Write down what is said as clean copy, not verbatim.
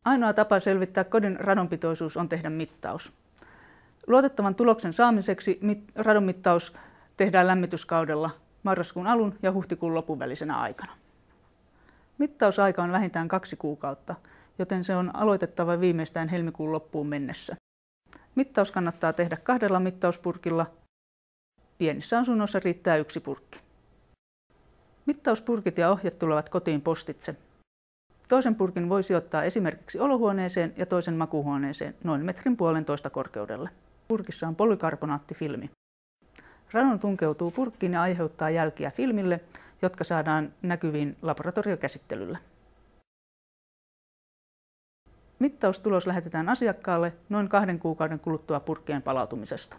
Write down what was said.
Ainoa tapa selvittää kodin radonpitoisuus on tehdä mittaus. Luotettavan tuloksen saamiseksi radonmittaus tehdään lämmityskaudella marraskuun alun ja huhtikuun lopun välisenä aikana. Mittausaika on vähintään 2 kuukautta, joten se on aloitettava viimeistään helmikuun loppuun mennessä. Mittaus kannattaa tehdä 2 mittauspurkilla. Pienissä asunnoissa riittää 1 purkki. Mittauspurkit ja ohjeet tulevat kotiin postitse. Toisen purkin voi sijoittaa esimerkiksi olohuoneeseen ja toisen makuuhuoneeseen noin 1,5 metrin korkeudelle. Purkissa on polykarbonaattifilmi. Radon tunkeutuu purkkiin ja aiheuttaa jälkiä filmille, jotka saadaan näkyviin laboratoriokäsittelyllä. Mittaustulos lähetetään asiakkaalle noin 2 kuukauden kuluttua purkkien palautumisesta.